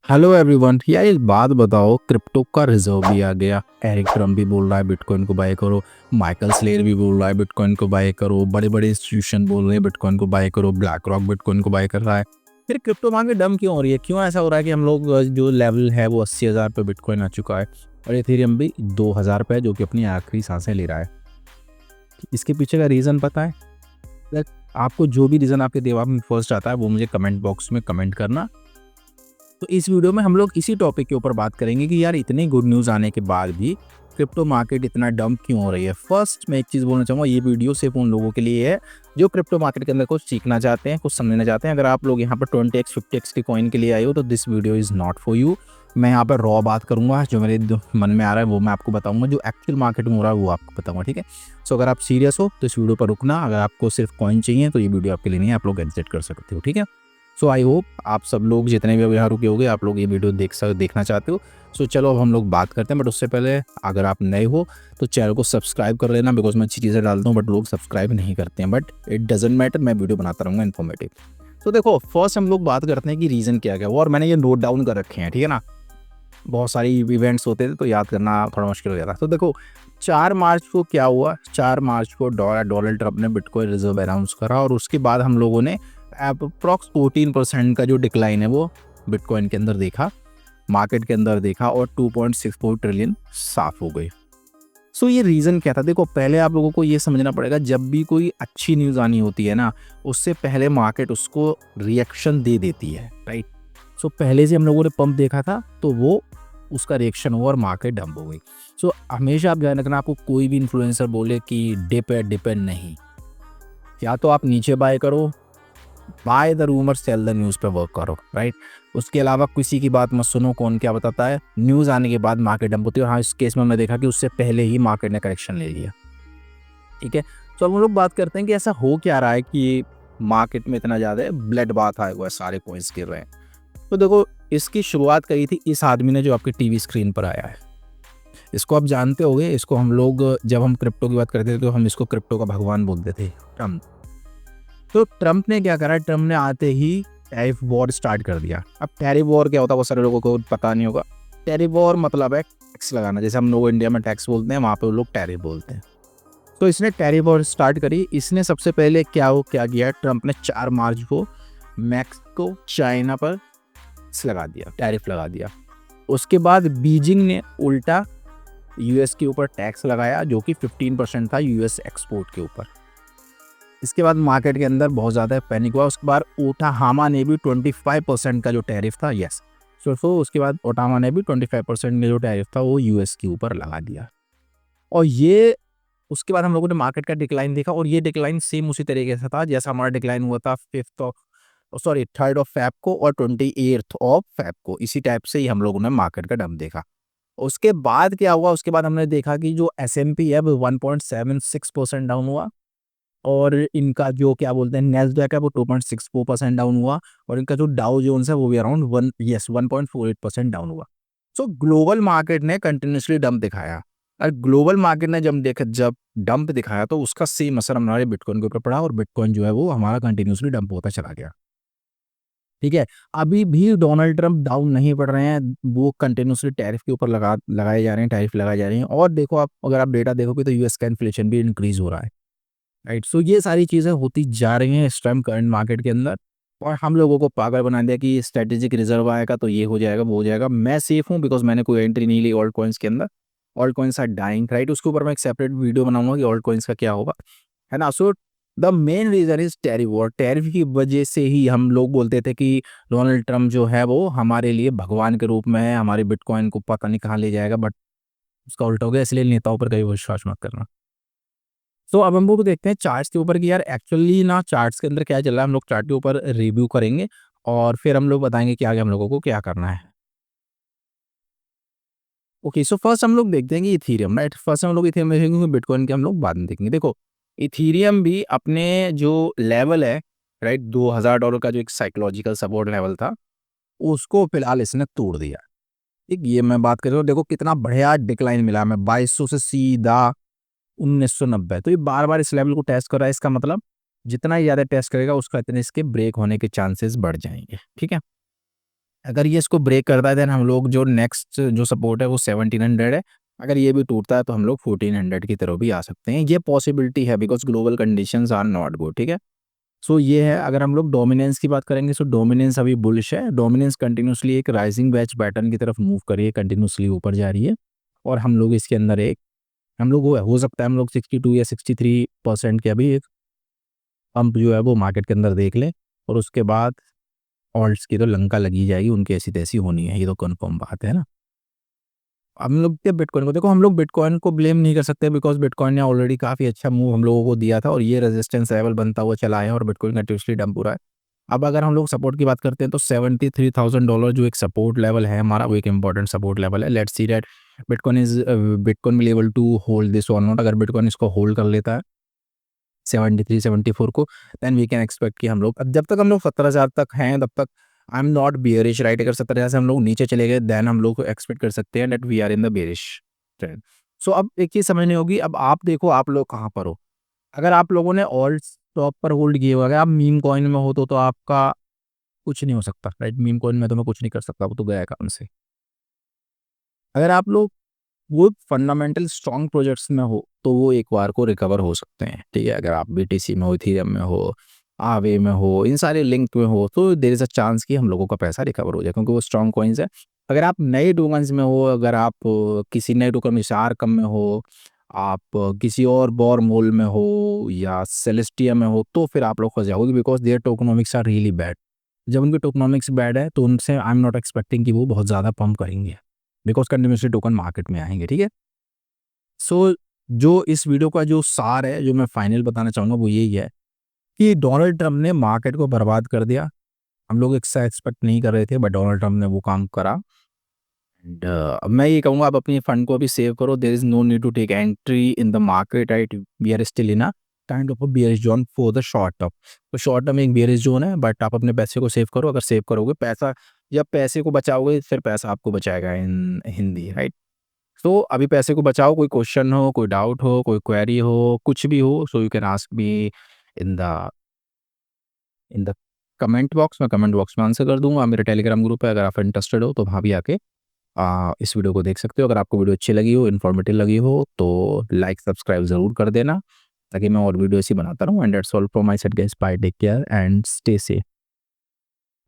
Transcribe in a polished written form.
Hello everyone. यार एक बात बताओ, क्रिप्टो का रिजर्व भी आ गया। एरिक ट्रम्प भी बोल रहा है बिटकॉइन को बाय करो। माइकल स्लेयर भी बोल रहा है बिटकॉइन को बाय करो। बड़े बड़े इंस्टीट्यूशन बोल रहे हैं बिटकॉइन को बाय करो। ब्लैक रॉक बिटकॉइन को बाय कर रहा है। फिर क्रिप्टो मार्केट डम क्यों हो रही है? क्यों ऐसा हो रहा है कि हम लोग जो लेवल है वो 80,000 पे बिटकॉइन आ चुका है और इथेरियम भी 2,000 पे है, जो कि अपनी आखिरी सांसें ले रहा है। इसके पीछे का रीज़न पता है? Like, आपको जो भी रीज़न आपके दिमाग में फर्स्ट आता है वो मुझे कमेंट बॉक्स में कमेंट करना। तो इस वीडियो में हम लोग इसी टॉपिक के ऊपर बात करेंगे कि यार इतनी गुड न्यूज़ आने के बाद भी क्रिप्टो मार्केट इतना डंप क्यों हो रही है। फर्स्ट मैं एक चीज़ बोलना चाहूँगा, ये वीडियो सिर्फ उन लोगों के लिए है जो क्रिप्टो मार्केट के अंदर कुछ सीखना चाहते हैं, कुछ समझना चाहते हैं। अगर आप लोग यहाँ पर 20x 50x के कॉइन के लिए आए हो तो this video is not for you. मैं यहाँ पर रॉ बात करूँगा, जो मेरे मन में आ रहा है वो मैं आपको बताऊँगा, जो एक्चुअल मार्केट में हो रहा है वो आपको बताऊँगा। ठीक है, सो अगर आप सीरियस हो तो इस वीडियो पर रुकना। अगर आपको सिर्फ कॉइन चाहिए तो ये वीडियो आपके लिए नहीं है, आप लोग एग्जिट कर सकते हो। ठीक है, सो आई होप आप सब लोग जितने भी अब यहाँ रुके होगे आप लोग ये वीडियो देखना चाहते हो। सो चलो अब हम लोग बात करते हैं, बट उससे पहले अगर आप नए हो तो चैनल को सब्सक्राइब कर लेना, बिकॉज मैं अच्छी चीज़ें डालता हूँ बट लोग सब्सक्राइब नहीं करते हैं। बट इट डजेंट मैटर, मैं वीडियो बनाता रहूँगा इन्फॉर्मेटिव। तो देखो, फर्स्ट हम लोग बात करते हैं कि रीज़न क्या क्या हुआ, और मैंने ये नोट डाउन कर रखे हैं। ठीक है ना, बहुत सारी इवेंट्स होते थे तो याद करना थोड़ा मुश्किल हो जाता। तो देखो 4 मार्च को क्या हुआ। 4 मार्च को डोनाल्ड ट्रंप ने बिटकॉइन रिजर्व अनाउंस करा और उसके बाद हम लोगों ने अप्रॉक्स 14% का जो डिक्लाइन है वो बिटकॉइन के अंदर देखा, मार्केट के अंदर देखा, और 2.64 ट्रिलियन साफ हो गई। सो ये रीज़न क्या था? देखो, पहले आप लोगों को ये समझना पड़ेगा, जब भी कोई अच्छी न्यूज़ आनी होती है ना, उससे पहले मार्केट उसको रिएक्शन दे देती है, राइट। सो पहले से हम लोगों ने पंप देखा था तो वो उसका रिएक्शन हुआ और मार्केट डंप हो गई। सो हमेशा आप ध्यान रखना, आपको कोई भी इन्फ्लुएंसर बोले कि डिप है नहीं, या तो आप नीचे बाय करो, by the rumour cell the news पे वर्क करो, राइट। उसके अलावा किसी की बात मत सुनो, कौन क्या बताता है। न्यूज़ आने के बाद मार्केट डंप होती है, और हाँ, इस केस में मैं देखा कि उससे पहले ही मार्केट ने करेक्शन ले लिया। ठीक है, तो अब हम लोग बात करते हैं कि ऐसा हो क्या रहा है कि मार्केट में इतना ज़्यादा ब्लड बाथ आया हुआ है, सारे कॉइन्स गिर रहे हैं। तो देखो, इसकी शुरुआत करी थी इस आदमी ने जो आपके टीवी स्क्रीन पर आया है। इसको आप जानते होंगे, इसको हम लोग जब हम क्रिप्टो की बात करते थे तो हम इसको क्रिप्टो का भगवान बोलते थे, ट्रम्प। तो ट्रम्प ने क्या करा, ट्रम्प ने आते ही टैरिफ वॉर स्टार्ट कर दिया। अब टैरिफ वॉर क्या होता है वो सारे लोगों को पता नहीं होगा। टैरिफ वॉर मतलब है टैक्स लगाना, जैसे हम लोग इंडिया में टैक्स बोलते हैं, वहाँ पे वो लोग टैरिफ बोलते हैं। तो इसने टैरिफ वॉर स्टार्ट करी। इसने सबसे पहले क्या किया, ट्रम्प ने 4 मार्च को मैक्सिको चाइना पर लगा दिया, टैरिफ लगा दिया। उसके बाद बीजिंग ने उल्टा यूएस के ऊपर टैक्स लगाया, जो कि 15% था यूएस एक्सपोर्ट के ऊपर। इसके बाद मार्केट के अंदर बहुत ज़्यादा पैनिक हुआ। उसके बाद ओटाहामा ने भी 25% का जो टैरिफ था, यस, सो उसके बाद ओटामा ने भी 25% का जो टैरिफ था वो यूएस के ऊपर लगा दिया। और ये उसके बाद हम लोगों ने मार्केट का डिक्लाइन देखा, और ये डिक्लाइन सेम उसी तरीके से था जैसा हमारा डिक्लाइन हुआ था 3rd ऑफ फेब को और 28th ऑफ फेब को। इसी टाइप से ही हम लोगों ने मार्केट का डंप देखा। उसके बाद क्या हुआ, उसके बाद हमने देखा कि जो S&P है वो 1.76% डाउन हुआ, और इनका जो क्या बोलते हैं नैस्डैक है वो 2.64% डाउन हुआ, और इनका जो डाउ जोन्स है वो भी अराउंड 1.48% डाउन हुआ। सो ग्लोबल मार्केट ने कंटिन्यूसली डंप दिखाया, और ग्लोबल मार्केट ने जब डंप दिखाया तो उसका सेम असर हमारे बिटकॉइन के ऊपर पड़ा, और बिटकॉइन जो है वो हमारा कंटिन्यूसली डंप होता चला गया। ठीक है, अभी भी डोनाल्ड ट्रंप डाउन नहीं पड़ रहे हैं, वो कंटिन्यूसली टैरिफ के ऊपर लगाए जा रहे हैं, टैरिफ लगाए जा रहे हैं। और देखो, आप अगर आप डेटा देखोगे तो यूएस का इन्फ्लेशन भी इंक्रीज हो रहा है, राइट। सो ये सारी चीज़ें होती जा रही हैं इस टाइम करंट मार्केट के अंदर, और हम लोगों को पागल बना दिया कि स्ट्रेटेजिक रिजर्व आएगा तो ये हो जाएगा वो हो जाएगा। मैं सेफ हूँ बिकॉज मैंने कोई एंट्री नहीं ली ऑल्ट कॉइन्स के अंदर। Alt coins are dying, right. उसके ऊपर मैं एक सेपरेट वीडियो बनाऊंगा कि ऑल्ट कॉइन्स का क्या होगा, है ना। So the main reason is tariff war. Tariff की वजह से ही हम लोग बोलते थे कि डोनाल्ड ट्रंप जो है वो हमारे लिए भगवान के रूप में है, हमारे बिटकॉइन को पता नहीं कहाँ ले जाएगा, बट उसका उल्टा हो गया। इसलिए नेताओं पर कभी विश्वास मत करना। तो अब हम लोग देखते हैं चार्ट्स के ऊपर कि यार एक्चुअली ना चार्ट्स के अंदर क्या चल रहा है। हम लोग चार्ट के ऊपर रिव्यू करेंगे और फिर हम लोग बताएंगे कि आगे हम लोगों को क्या करना है। ओके, सो फर्स्ट हम लोग देखते हैं कि इथीरियम, राइट। फर्स्ट हम लोग इथीरियम देखेंगे, बिटकॉइन के हम लोग बाद में देखेंगे। देखो, इथीरियम भी अपने जो लेवल है, राइट, $2,000 का जो एक साइकोलॉजिकल सपोर्ट लेवल था, उसको फिलहाल इसने तोड़ दिया। ठीक, ये मैं बात कर रहा हूँ, देखो कितना बढ़िया डिक्लाइन मिला हमें, 2200 से सीधा 1990। तो ये बार बार इस लेवल को टेस्ट कर रहा है। इसका मतलब जितना ही ज़्यादा टेस्ट करेगा उसका इतने इसके ब्रेक होने के चांसेस बढ़ जाएंगे। ठीक है, अगर ये इसको ब्रेक करता है देन हम लोग जो नेक्स्ट जो सपोर्ट है वो 1700 है। अगर ये भी टूटता है तो हम लोग 1400 की तरफ भी आ सकते हैं। ये पॉसिबिलिटी है because global conditions are not good, ठीक है? सो ये है। अगर हम लोग डोमिनेंस की बात करेंगे सो डोमिनेंस अभी बुलिश है। डोमिनेंस कंटिन्यूअसली एक राइजिंग वेज पैटर्न की तरफ मूव कर रही है, कंटिन्यूअसली ऊपर जा रही है और हम लोग इसके अंदर एक हम लोग हो सकता है हम लोग 62 या 63% के अभी एक पंप जो है वो मार्केट के अंदर देख लें और उसके बाद ऑल्ट्स की तो लंका लगी जाएगी, उनकी ऐसी-तैसी होनी है, ये तो कन्फर्म बात है ना। हम लोग क्या बिटकॉइन को देखो, हम लोग बिटकॉइन को ब्लेम नहीं कर सकते बिकॉज़ बिटकॉइन ने ऑलरेडी काफ़ी अच्छा मूव हम लोगों को दिया था और ये रेजिस्टेंस लेवल बनता हुआ चला है और बिटकॉइन कंटिन्यूअसली डंप हो रहा है। अब अगर हम लोग सपोर्ट की बात करते हैं तो $73,000 जो एक सपोर्ट लेवल है हमारा, वो एक इम्पोर्टेंट सपोर्ट लेवल है। Let's see that bitcoin will able to hold this or not. अगर बिटकॉइन इसको होल्ड कर लेता है 73-74 को, देन वी कैन एक्सपेक्ट कि हम लोग अब जब तक हम लोग 17,000 तक हैं तब तक I am not bearish, right? अगर 17,000 से हम लोग नीचे चले गए देन हम लोग एक्सपेक्ट कर सकते हैं that we are in the bearish trend. So अब एक चीज़ समझनी होगी, अब आप देखो आप लोग कहाँ पर हो। अगर आप लोगों ने ऑल्ट स्टॉक पर होल्ड किए हुए, अगर आप मीम कॉइन में हो तो आपका कुछ नहीं हो सकता, राइट? मीम कॉइन में तो मैं कुछ नहीं कर सकता, वो तो गया काम से। अगर आप लोग वो फंडामेंटल स्ट्रॉन्ग प्रोजेक्ट्स में हो तो वो एक बार को रिकवर हो सकते हैं, ठीक है? अगर आप बीटीसी में हो, इथेरियम में हो, आवे में हो, इन सारे लिंक में हो तो देयर इज़ अ चांस कि हम लोगों का पैसा रिकवर हो जाए क्योंकि वो स्ट्रॉन्ग कॉइन्स है। अगर आप नए टोकन्स में हो, अगर आप किसी नए टोकन में शार्कम में हो, आप किसी और बॉर मोल में हो या सेलेस्टिया में हो तो फिर आप लोग फँस जाओगे because their tokenomics are really bad. जब उनके टोकेनोमिक्स बैड है तो उनसे आई एम नॉट एक्सपेक्टिंग कि वो बहुत ज़्यादा पंप करेंगे बिकॉज़ कंटिन्यूअसली टोकन मार्केट में आएँगे, ठीक है? सो जो इस वीडियो का जो सार है, जो मैं फाइनल बताना चाहूँगा वो यही है कि डोनाल्ड ट्रम्प ने मार्केट को बर्बाद कर दिया। हम लोग इससे एक्सपेक्ट नहीं कर रहे थे बट डोनाल्ड ट्रम्प ने वो काम करा। एंड मैं ये कहूँगा आप अपनी फंड को अभी सेव करो। There is no need to take entry in the market, right? We are still in a kind of a bearish zone for the short term. तो शॉर्ट टर्म एक बेयरिश ज़ोन है but आप अपने पैसे को save करो। अगर save करोगे पैसा, जब पैसे को बचाओगे फिर पैसा आपको बचाएगा इन हिंदी, राइट? तो अभी पैसे को बचाओ। कोई क्वेश्चन हो, कोई डाउट हो, कोई क्वेरी हो, कुछ भी हो so you can ask me in the in the comment box. मैं कमेंट बॉक्स में आंसर कर दूँगा। मेरा टेलीग्राम ग्रुप है, अगर आप इंटरेस्टेड हो तो वहाँ भी आके इस वीडियो को देख सकते हो। अगर आपको वीडियो अच्छी लगी हो, इन्फॉर्मेटिव लगी हो तो लाइक, सब्सक्राइब ज़रूर कर देना ताकि मैं और वीडियो ऐसी बनाता रहूँ। And that's all from my side guys, bye, take care and stay safe.